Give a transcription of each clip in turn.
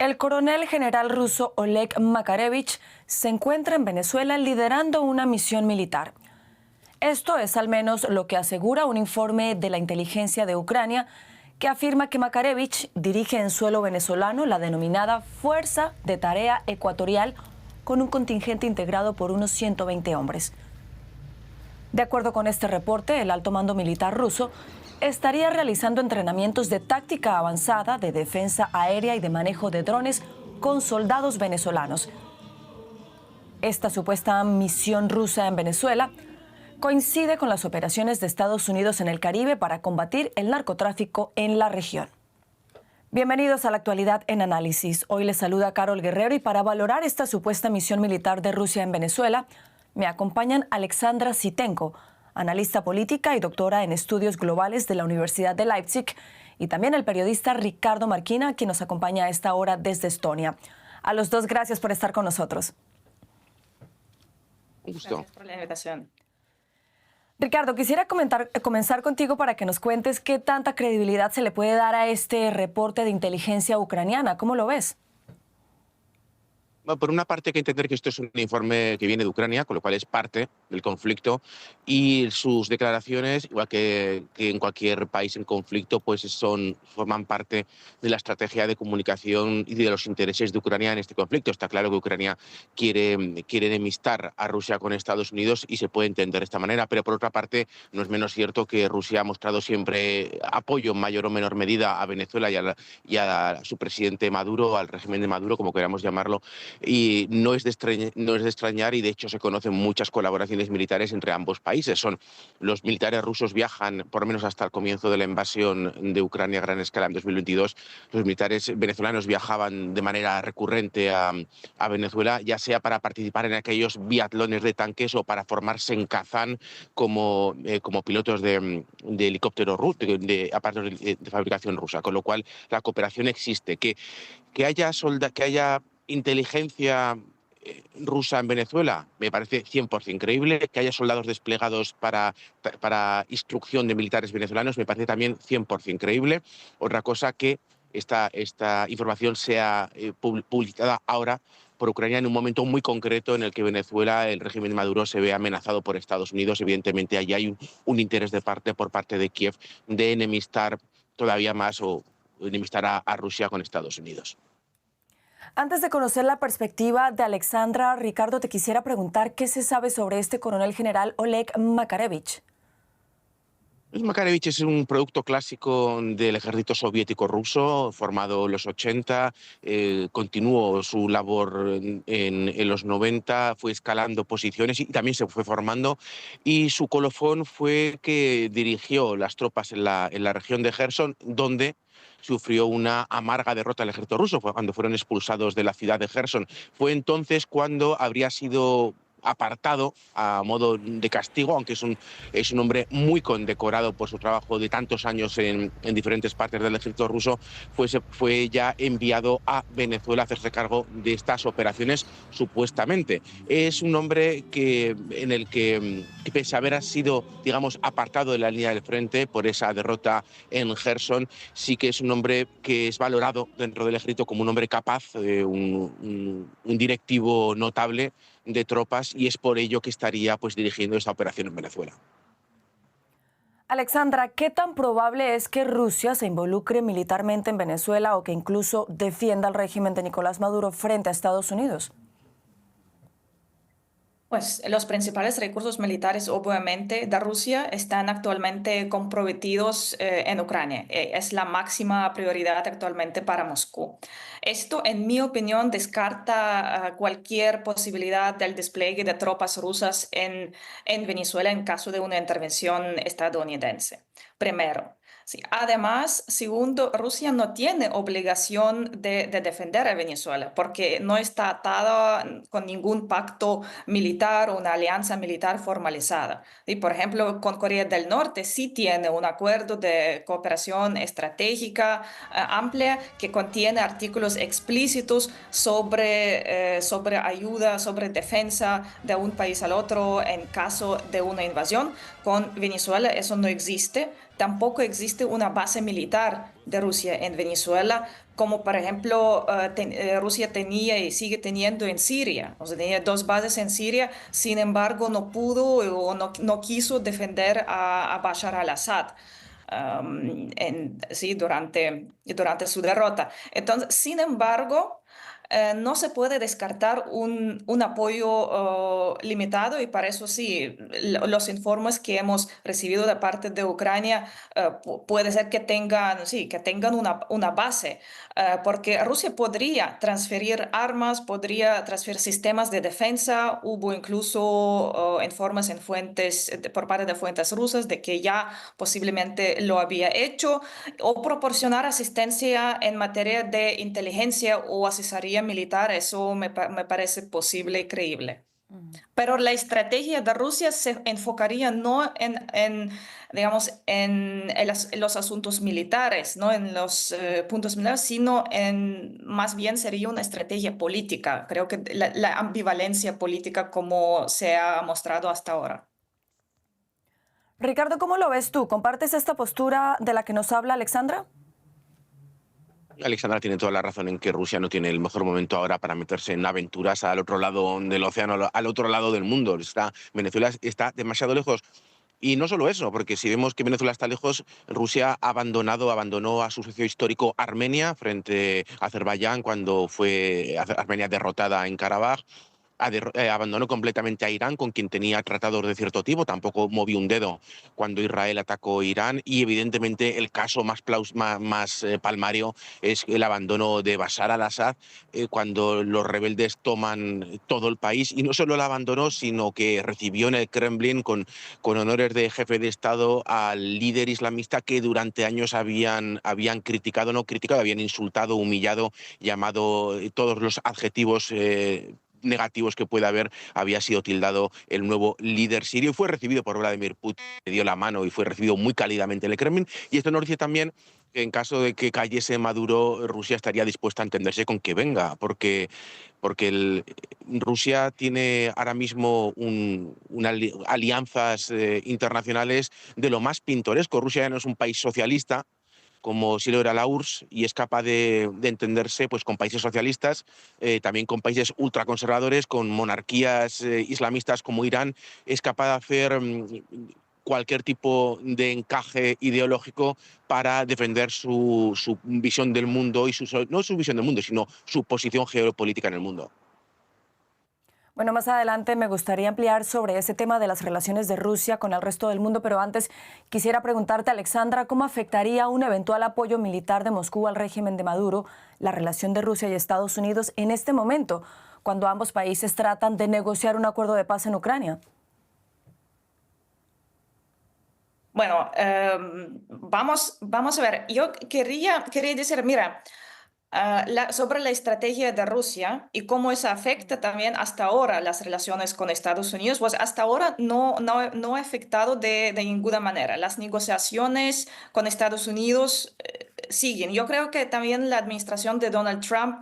El coronel general ruso Oleg Makarevich se encuentra en Venezuela liderando una misión militar. Esto es al menos lo que asegura un informe de la inteligencia de Ucrania que afirma que Makarevich dirige en suelo venezolano la denominada Fuerza de Tarea Ecuatorial con un contingente integrado por unos 120 hombres. De acuerdo con este reporte, el alto mando militar ruso estaría realizando entrenamientos de táctica avanzada, de defensa aérea y de manejo de drones con soldados venezolanos. Esta supuesta misión rusa en Venezuela coincide con las operaciones de Estados Unidos en el Caribe para combatir el narcotráfico en la región. Bienvenidos a la actualidad en análisis. Hoy les saluda Carol Guerrero y para valorar esta supuesta misión militar de Rusia en Venezuela, me acompañan Alexandra Zhitenko, analista política y doctora en estudios globales de la Universidad de Leipzig, y también el periodista Ricardo Marquina, quien nos acompaña a esta hora desde Estonia. A los dos, gracias por estar con nosotros. Un gusto. Gracias por la invitación. Ricardo, quisiera comenzar contigo para que nos cuentes qué tanta credibilidad se le puede dar a este reporte de inteligencia ucraniana. ¿Cómo lo ves? Bueno, por una parte hay que entender que esto es un informe que viene de Ucrania, con lo cual es parte del conflicto, y sus declaraciones, igual que en cualquier país en conflicto, pues forman parte de la estrategia de comunicación y de los intereses de Ucrania en este conflicto. Está claro que Ucrania quiere enemistar a Rusia con Estados Unidos y se puede entender de esta manera, pero por otra parte no es menos cierto que Rusia ha mostrado siempre apoyo en mayor o menor medida a Venezuela y a su presidente Maduro, al régimen de Maduro, como queramos llamarlo, y no es de extrañar, y de hecho se conocen muchas colaboraciones militares entre ambos países. Los militares rusos viajan, por lo menos hasta el comienzo de la invasión de Ucrania a gran escala en 2022, los militares venezolanos viajaban de manera recurrente a Venezuela, ya sea para participar en aquellos biatlones de tanques o para formarse en Kazán como pilotos de helicóptero ruso, de aparatos de fabricación rusa, con lo cual la cooperación existe. Que haya inteligencia rusa en Venezuela me parece 100% creíble. Que haya soldados desplegados para instrucción de militares venezolanos me parece también 100% creíble. Otra cosa que esta información sea publicada ahora por Ucrania en un momento muy concreto en el que Venezuela, el régimen de Maduro, se ve amenazado por Estados Unidos. Evidentemente, allí hay un interés por parte de Kiev de enemistar todavía más o enemistar a Rusia con Estados Unidos. Antes de conocer la perspectiva de Alexandra, Ricardo, te quisiera preguntar qué se sabe sobre este coronel general Oleg Makarevich. Makarevich es un producto clásico del ejército soviético ruso, formado en los 80, continuó su labor en los 90, fue escalando posiciones y también se fue formando, y su colofón fue que dirigió las tropas en la región de Gerson, donde sufrió una amarga derrota del ejército ruso. Fue cuando fueron expulsados de la ciudad de Gerson. Fue entonces cuando habría sido apartado a modo de castigo, aunque es un hombre muy condecorado por su trabajo de tantos años en diferentes partes del ejército ruso, fue ya enviado a Venezuela a hacerse cargo de estas operaciones, supuestamente. Es un hombre en el que pese a haber sido, digamos, apartado de la línea del frente por esa derrota en Gerson, sí que es un hombre que es valorado dentro del ejército como un hombre capaz, un directivo notable de tropas, y es por ello que estaría dirigiendo esta operación en Venezuela. Alexandra, ¿qué tan probable es que Rusia se involucre militarmente en Venezuela o que incluso defienda al régimen de Nicolás Maduro frente a Estados Unidos? Pues los principales recursos militares, obviamente, de Rusia están actualmente comprometidos en Ucrania. Es la máxima prioridad actualmente para Moscú. Esto, en mi opinión, descarta cualquier posibilidad del despliegue de tropas rusas en Venezuela en caso de una intervención estadounidense. Primero. Sí. Además, segundo, Rusia no tiene obligación de defender a Venezuela porque no está atada con ningún pacto militar o una alianza militar formalizada. Y, por ejemplo, con Corea del Norte sí tiene un acuerdo de cooperación estratégica amplia que contiene artículos explícitos sobre ayuda, sobre defensa de un país al otro en caso de una invasión. Con Venezuela eso no existe. tampoco existe una base militar de Rusia en Venezuela, como por ejemplo Rusia tenía y sigue teniendo en Siria. O sea, tenía dos bases en Siria, sin embargo no pudo o no quiso defender a Bashar al-Assad. Sí, durante su derrota. Entonces, sin embargo, no se puede descartar un apoyo limitado y para eso sí, los informes que hemos recibido de parte de Ucrania puede ser que tengan, sí, que tengan una base, porque Rusia podría transferir armas, podría transferir sistemas de defensa. Hubo incluso informes en fuentes, por parte de fuentes rusas de que ya posiblemente lo había hecho o proporcionar asistencia en materia de inteligencia o asesoría militar. Eso me parece posible y creíble. Pero la estrategia de Rusia se enfocaría no digamos, en los asuntos militares, no en los puntos militares, sino más bien sería una estrategia política. Creo que la ambivalencia política como se ha mostrado hasta ahora. Ricardo, ¿cómo lo ves tú? ¿Compartes esta postura de la que nos habla Alexandra? Alexandra tiene toda la razón en que Rusia no tiene el mejor momento ahora para meterse en aventuras al otro lado del océano, al otro lado del mundo. Venezuela está demasiado lejos. Y no solo eso, porque si vemos que Venezuela está lejos, Rusia abandonó a su socio histórico Armenia frente a Azerbaiyán cuando fue Armenia derrotada en Karabaj. Abandonó completamente a Irán, con quien tenía tratados de cierto tipo, tampoco movió un dedo cuando Israel atacó Irán, y evidentemente el caso más palmario es el abandono de Bashar al-Assad cuando los rebeldes toman todo el país, y no solo el abandonó, sino que recibió en el Kremlin con honores de jefe de Estado al líder islamista que durante años habían criticado, no criticado, habían insultado, humillado, llamado todos los adjetivos negativos que pueda haber. Había sido tildado el nuevo líder sirio y fue recibido por Vladimir Putin, le dio la mano y fue recibido muy cálidamente en el Kremlin. Y esto nos dice también que en caso de que cayese Maduro, Rusia estaría dispuesta a entenderse con que venga, porque Rusia tiene ahora mismo alianzas internacionales de lo más pintoresco. Rusia ya no es un país socialista, como sí lo era la URSS, y es capaz de entenderse pues, con países socialistas, también con países ultraconservadores, con monarquías islamistas como Irán. Es capaz de hacer cualquier tipo de encaje ideológico para defender su visión del mundo y no su visión del mundo, sino su posición geopolítica en el mundo. Bueno, más adelante me gustaría ampliar sobre ese tema de las relaciones de Rusia con el resto del mundo, pero antes quisiera preguntarte, Alexandra, ¿cómo afectaría un eventual apoyo militar de Moscú al régimen de Maduro la relación de Rusia y Estados Unidos en este momento, cuando ambos países tratan de negociar un acuerdo de paz en Ucrania? Bueno, vamos a ver. Yo quería decir, mira, sobre la estrategia de Rusia y cómo eso afecta también hasta ahora las relaciones con Estados Unidos, pues hasta ahora no ha afectado de ninguna manera. Las negociaciones con Estados Unidos siguen. Yo creo que también la administración de Donald Trump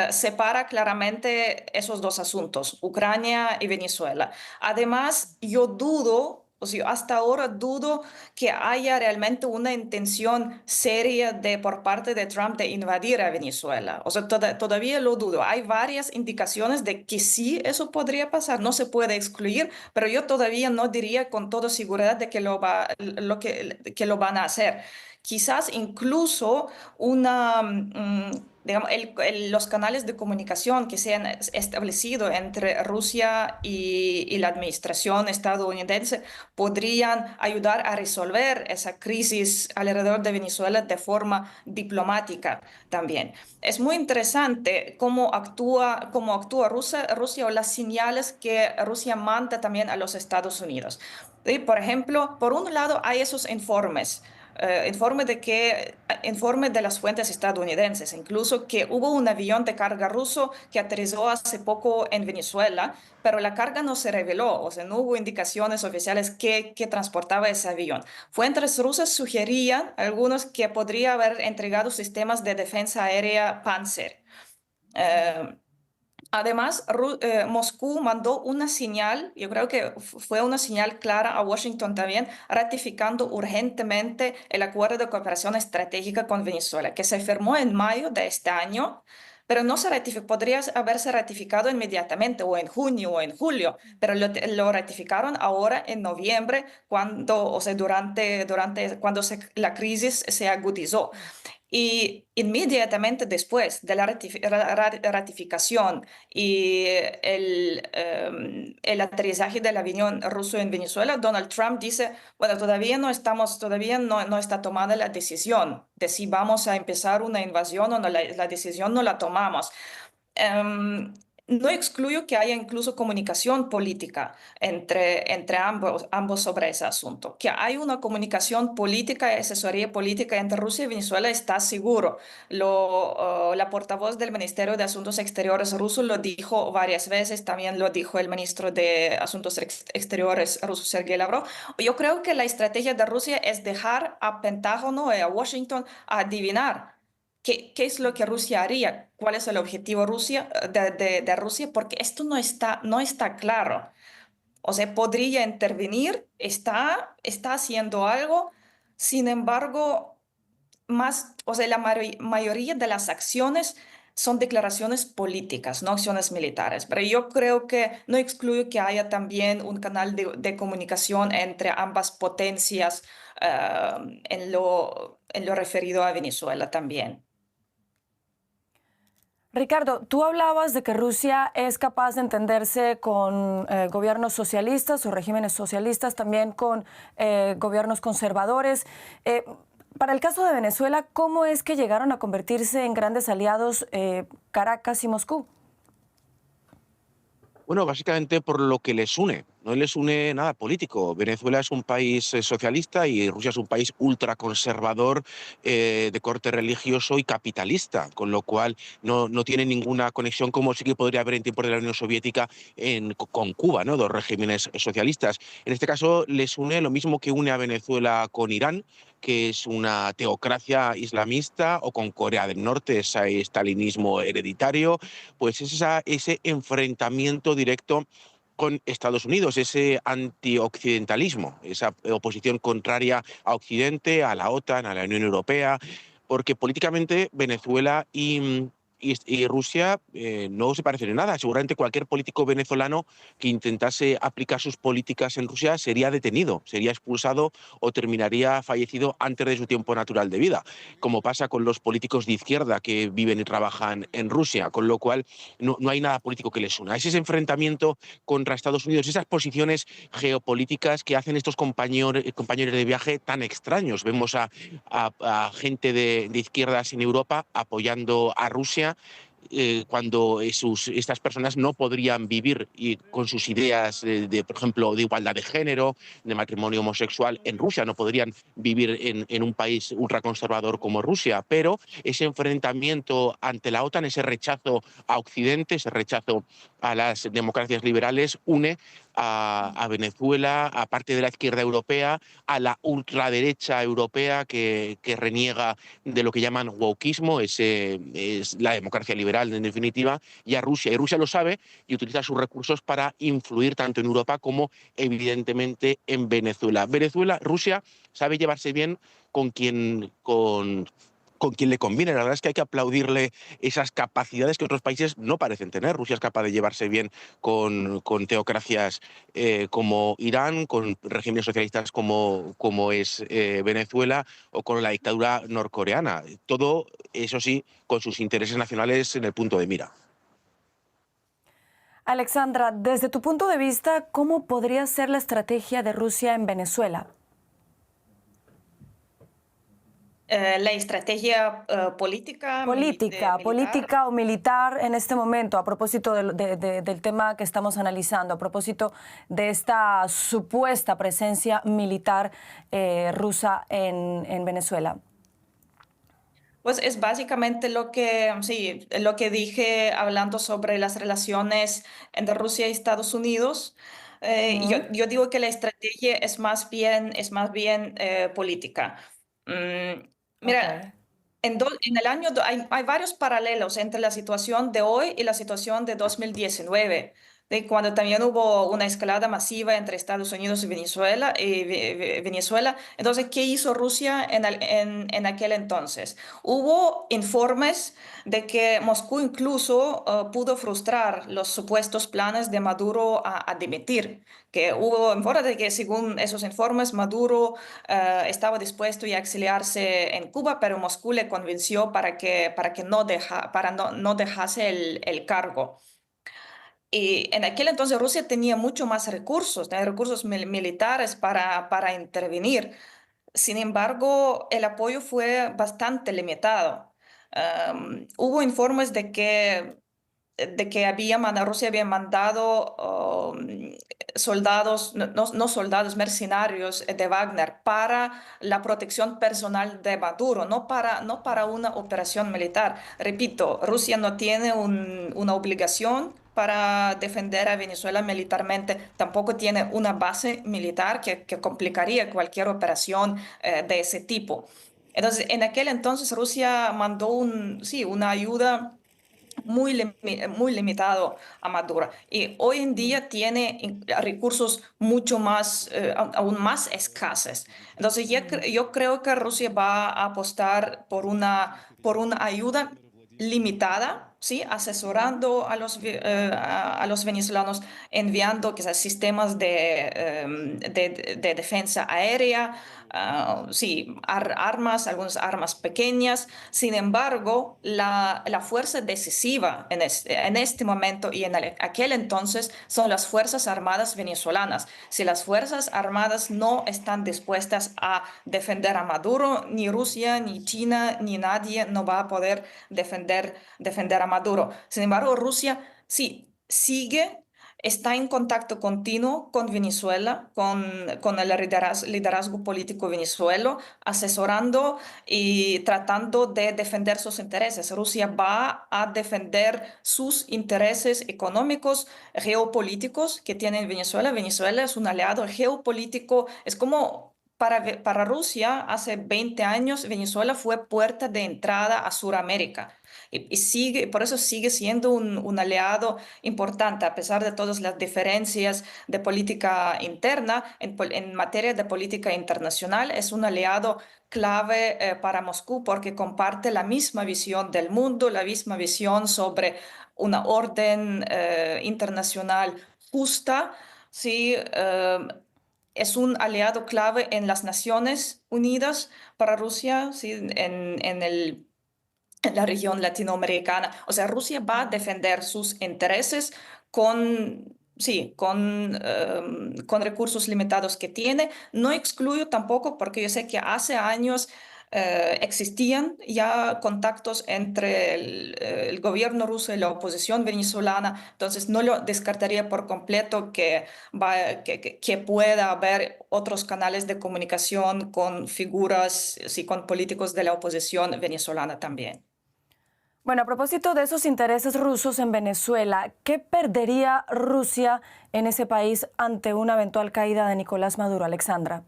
separa claramente esos dos asuntos, Ucrania y Venezuela. Además, yo dudo. O sea, hasta ahora dudo que haya realmente una intención seria por parte de Trump de invadir a Venezuela. O sea, todavía lo dudo. Hay varias indicaciones de que sí eso podría pasar. No se puede excluir, pero yo todavía no diría con toda seguridad de que que lo van a hacer. Quizás incluso digamos, los canales de comunicación que se han establecido entre Rusia y la administración estadounidense podrían ayudar a resolver esa crisis alrededor de Venezuela de forma diplomática también. Es muy interesante cómo actúa Rusia o las señales que Rusia manda también a los Estados Unidos. Y, por ejemplo, por un lado hay esos informes. Informe de las fuentes estadounidenses, incluso que hubo un avión de carga ruso que aterrizó hace poco en Venezuela, pero la carga no se reveló, o sea, no hubo indicaciones oficiales que transportaba ese avión. Fuentes rusas sugerían algunos que podría haber entregado sistemas de defensa aérea Panzer. Eh, Además, Moscú mandó una señal, yo creo que fue una señal clara a Washington también, ratificando urgentemente el acuerdo de cooperación estratégica con Venezuela, que se firmó en mayo de este año, pero no se ratificó, podría haberse ratificado inmediatamente o en junio o en julio, pero lo ratificaron ahora en noviembre, cuando, o sea, cuando la crisis se agudizó. Y inmediatamente después de la ratificación y el aterrizaje del avión ruso en Venezuela, Donald Trump dice, bueno, todavía no está tomada la decisión de si vamos a empezar una invasión o no, la decisión no la tomamos. Em, no excluyo que haya incluso comunicación política entre ambos sobre ese asunto. Que hay una comunicación política y asesoría política entre Rusia y Venezuela está seguro. La portavoz del Ministerio de Asuntos Exteriores ruso lo dijo varias veces, también lo dijo el ministro de Asuntos Exteriores ruso, Sergei Lavrov. Yo creo que la estrategia de Rusia es dejar a Pentágono y a Washington adivinar. ¿Qué es lo que Rusia haría? ¿Cuál es el objetivo de Rusia? Porque esto no está claro. O sea, podría intervenir, está haciendo algo, sin embargo, o sea, la mayoría de las acciones son declaraciones políticas, no acciones militares. Pero yo creo que no excluyo que haya también un canal de comunicación entre ambas potencias, en lo referido a Venezuela también. Ricardo, tú hablabas de que Rusia es capaz de entenderse con gobiernos socialistas o regímenes socialistas, también con gobiernos conservadores. Para el caso de Venezuela, ¿cómo es que llegaron a convertirse en grandes aliados Caracas y Moscú? Bueno, básicamente por lo que les une. No les une nada político. Venezuela es un país socialista y Rusia es un país ultraconservador, de corte religioso y capitalista, con lo cual no tiene ninguna conexión, como sí que podría haber en tiempos de la Unión Soviética con Cuba, ¿no? Dos regímenes socialistas. En este caso les une lo mismo que une a Venezuela con Irán, que es una teocracia islamista, o con Corea del Norte, ese estalinismo hereditario. Pues es ese enfrentamiento directo con Estados Unidos, ese antioccidentalismo, esa oposición contraria a Occidente, a la OTAN, a la Unión Europea, porque políticamente Venezuela y Rusia no se parecen en nada. Seguramente cualquier político venezolano que intentase aplicar sus políticas en Rusia sería detenido, sería expulsado o terminaría fallecido antes de su tiempo natural de vida, como pasa con los políticos de izquierda que viven y trabajan en Rusia, con lo cual no hay nada político que les una. Es ese enfrentamiento contra Estados Unidos, esas posiciones geopolíticas que hacen estos compañeros de viaje tan extraños. Vemos a gente de izquierdas en Europa apoyando a Rusia, cuando estas personas no podrían vivir con sus ideas por ejemplo, de igualdad de género, de matrimonio homosexual en Rusia, no podrían vivir en un país ultraconservador como Rusia, pero ese enfrentamiento ante la OTAN, ese rechazo a Occidente, ese rechazo a las democracias liberales, une a Venezuela, a parte de la izquierda europea, a la ultraderecha europea que reniega de lo que llaman wokismo, es la democracia liberal en definitiva, y a Rusia. Y Rusia lo sabe y utiliza sus recursos para influir tanto en Europa como evidentemente en Venezuela. Rusia sabe llevarse bien con quien le conviene. La verdad es que hay que aplaudirle esas capacidades que otros países no parecen tener. Rusia es capaz de llevarse bien con teocracias como Irán, con regímenes socialistas como es Venezuela, o con la dictadura norcoreana. Todo, eso sí, con sus intereses nacionales en el punto de mira. Alexandra, desde tu punto de vista, ¿cómo podría ser la estrategia de Rusia en Venezuela? La estrategia política, militar. Política o militar en este momento, a propósito del tema que estamos analizando, a propósito de esta supuesta presencia militar rusa en Venezuela. Pues es básicamente sí, lo que dije hablando sobre las relaciones entre Rusia y Estados Unidos. Yo digo que la estrategia es más bien política. Mm, Ok. Mira. En el año, hay varios paralelos entre la situación de hoy y la situación de 2019, de cuando también hubo una escalada masiva entre Estados Unidos y Venezuela. Venezuela. Entonces, ¿qué hizo Rusia en aquel entonces? Hubo informes de que Moscú incluso pudo frustrar los supuestos planes de Maduro a dimitir, que hubo informes de que según esos informes Maduro estaba dispuesto a exiliarse en Cuba, pero Moscú le convenció para que no dejase el cargo. Y en aquel entonces Rusia tenía mucho más recursos, tenía recursos militares para intervenir. Sin embargo, el apoyo fue bastante limitado. Hubo informes de que Rusia había mandado soldados, no soldados, mercenarios de Wagner para la protección personal de Maduro, no para una operación militar. Repito, Rusia no tiene una obligación para defender a Venezuela militarmente, tampoco tiene una base militar que complicaría cualquier operación de ese tipo. Entonces, en aquel entonces Rusia mandó sí, una ayuda muy limitado a Maduro. Y hoy en día tiene recursos mucho más, aún más escasos. Entonces yo creo que Rusia va a apostar por una ayuda limitada, ¿sí? Asesorando a los venezolanos, enviando quizás sistemas de defensa aérea, sí, algunas armas pequeñas. Sin embargo, la fuerza decisiva en este momento y en aquel entonces son las Fuerzas Armadas venezolanas. Si las Fuerzas Armadas no están dispuestas a defender a Maduro, ni Rusia, ni China, ni nadie no va a poder defender a Maduro. Sin embargo, Rusia sí está en contacto continuo con Venezuela, con el liderazgo político venezolano, asesorando y tratando de defender sus intereses. Rusia va a defender sus intereses económicos, geopolíticos que tiene Venezuela. Venezuela es un aliado geopolítico, es como... Para Rusia, hace 20 años, Venezuela fue puerta de entrada a Sudamérica por eso sigue siendo un aliado importante, a pesar de todas las diferencias de política interna, en materia de política internacional, es un aliado clave para Moscú porque comparte la misma visión del mundo, la misma visión sobre una orden internacional justa. Sí, es un aliado clave en las Naciones Unidas para Rusia, sí, en la región latinoamericana. O sea, Rusia va a defender sus intereses sí, con recursos limitados que tiene. No excluyo tampoco, porque yo sé que hace años existían ya contactos entre el gobierno ruso y la oposición venezolana, entonces no lo descartaría por completo que pueda haber otros canales de comunicación con figuras, sí, con políticos de la oposición venezolana también. Bueno, a propósito de esos intereses rusos en Venezuela, ¿qué perdería Rusia en ese país ante una eventual caída de Nicolás Maduro, Alexandra?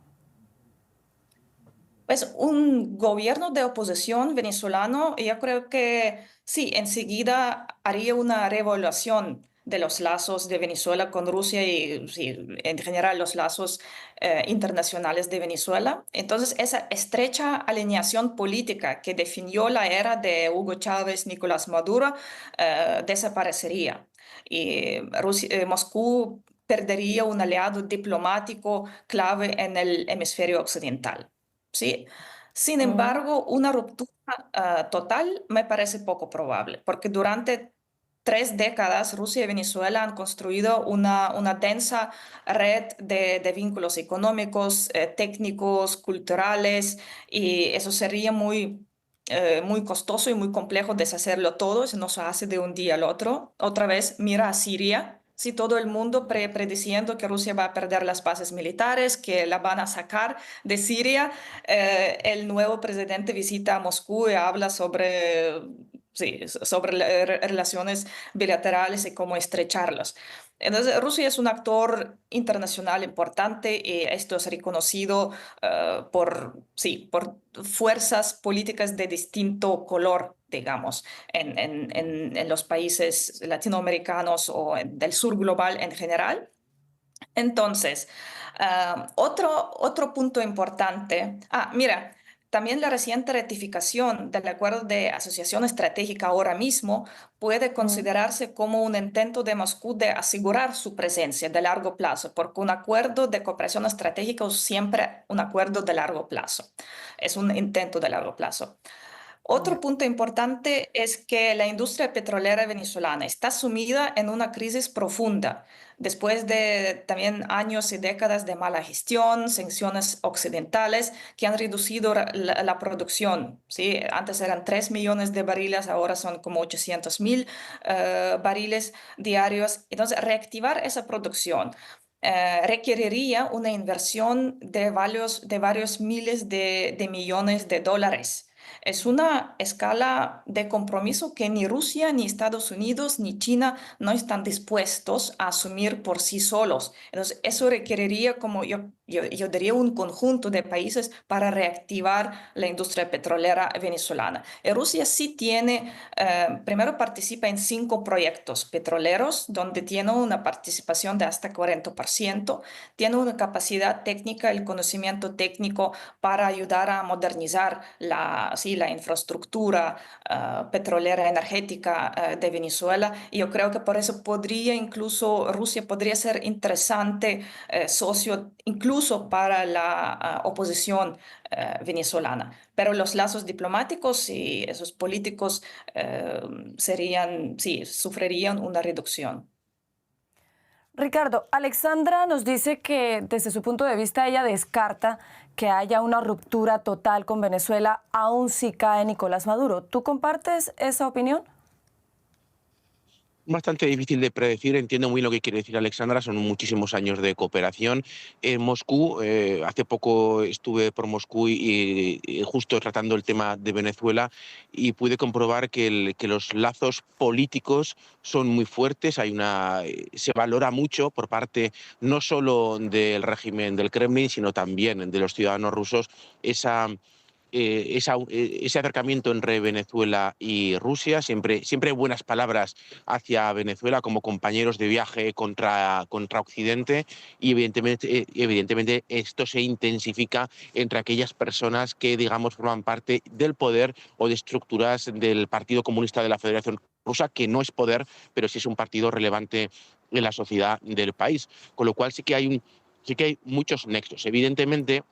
Pues un gobierno de oposición venezolano, yo creo que sí, enseguida haría una reevaluación de los lazos de Venezuela con Rusia y sí, en general los lazos internacionales de Venezuela. Entonces, esa estrecha alineación política que definió la era de Hugo Chávez, Nicolás Maduro, desaparecería. Y Moscú perdería un aliado diplomático clave en el hemisferio occidental. ¿Sí? Sin Mm. embargo, una ruptura total me parece poco probable, porque durante 3 décadas Rusia y Venezuela han construido una densa red de vínculos económicos, técnicos, culturales, y eso sería muy costoso y muy complejo deshacerlo todo, eso no se hace de un día al otro. Otra vez, mira a Siria. Si todo el mundo prediciendo que Rusia va a perder las bases militares, que la van a sacar de Siria, el nuevo presidente visita a Moscú y habla sobre sí, sobre relaciones bilaterales y cómo estrecharlas. Entonces, Rusia es un actor internacional importante y esto es reconocido sí, por fuerzas políticas de distinto color, digamos, en los países latinoamericanos o del sur global en general. Entonces, otro punto importante. Mira, también la reciente ratificación del acuerdo de asociación estratégica ahora mismo puede Mm. considerarse como un intento de Moscú de asegurar su presencia de largo plazo, porque un acuerdo de cooperación estratégica es siempre un acuerdo de largo plazo. Es un intento de largo plazo. Otro Ya. punto importante es que la industria petrolera venezolana está sumida en una crisis profunda, después de también años y décadas de mala gestión, sanciones occidentales que han reducido la producción. ¿Sí? Antes eran 3 millones de barriles, ahora son como 800.000 barriles diarios. Entonces, reactivar esa producción requeriría una inversión de varios miles de millones de dólares. Es una escala de compromiso que ni Rusia, ni Estados Unidos, ni China no están dispuestos a asumir por sí solos. Entonces, eso requeriría, como yo diría, un conjunto de países para reactivar la industria petrolera venezolana. Rusia sí tiene, primero participa en 5 proyectos petroleros, donde tiene una participación de hasta 40%, tiene una capacidad técnica, el conocimiento técnico para ayudar a modernizar sí, la infraestructura petrolera energética de Venezuela. Y yo creo que por eso Rusia podría ser interesante socio incluso para la oposición venezolana. Pero los lazos diplomáticos y esos políticos sí, sufrirían una reducción. Ricardo, Alexandra nos dice que desde su punto de vista ella descarta que haya una ruptura total con Venezuela, aun si cae Nicolás Maduro. ¿Tú compartes esa opinión? Bastante difícil de predecir, entiendo muy lo que quiere decir Alexandra, son muchísimos años de cooperación. En Moscú, hace poco estuve por Moscú y justo tratando el tema de Venezuela y pude comprobar que los lazos políticos son muy fuertes, se valora mucho por parte no solo del régimen del Kremlin, sino también de los ciudadanos rusos, ese acercamiento entre Venezuela y Rusia, siempre buenas palabras hacia Venezuela como compañeros de viaje contra Occidente y evidentemente esto se intensifica entre aquellas personas que, digamos, forman parte del poder o de estructuras del Partido Comunista de la Federación Rusa, que no es poder, pero sí es un partido relevante en la sociedad del país. Con lo cual sí que hay muchos nexos. Evidentemente,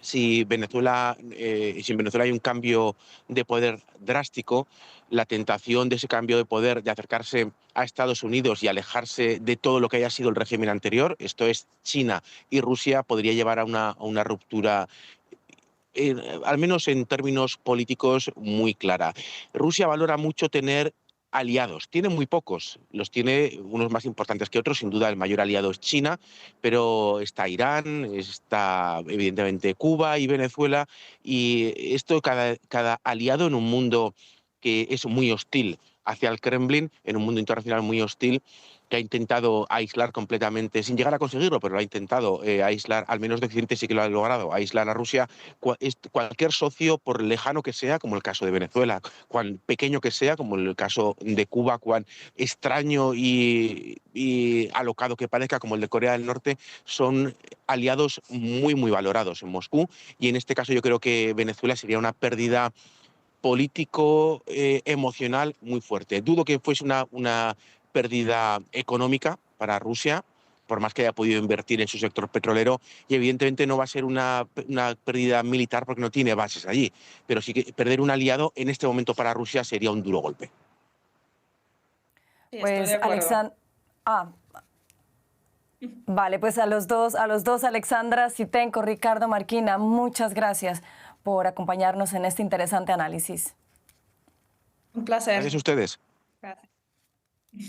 si en Venezuela hay un cambio de poder drástico, la tentación de ese cambio de poder, de acercarse a Estados Unidos y alejarse de todo lo que haya sido el régimen anterior, esto es China y Rusia, podría llevar a una ruptura, al menos en términos políticos, muy clara. Rusia valora mucho tener aliados. Tiene muy pocos, los tiene unos más importantes que otros. Sin duda, el mayor aliado es China, pero está Irán, está evidentemente Cuba y Venezuela. Y esto, cada aliado en un mundo que es muy hostil hacia el Kremlin, en un mundo internacional muy hostil, que ha intentado aislar completamente, sin llegar a conseguirlo, pero lo ha intentado aislar, al menos de Occidente sí que lo ha logrado, aislar a Rusia. Cualquier socio, por lejano que sea, como el caso de Venezuela, cuán pequeño que sea, como el caso de Cuba, cuán extraño y alocado que parezca, como el de Corea del Norte, son aliados muy valorados en Moscú. Y en este caso yo creo que Venezuela sería una pérdida político, emocional muy fuerte. Dudo que fuese una pérdida económica para Rusia, por más que haya podido invertir en su sector petrolero, y evidentemente no va a ser una pérdida militar porque no tiene bases allí, pero sí que perder un aliado en este momento para Rusia sería un duro golpe. Sí, estoy de Pues acuerdo. vale, pues a los dos, Alexandra Sitenko, Ricardo Marquina, muchas gracias por acompañarnos en este interesante análisis. Un Gracias a placer. ustedes. Gracias.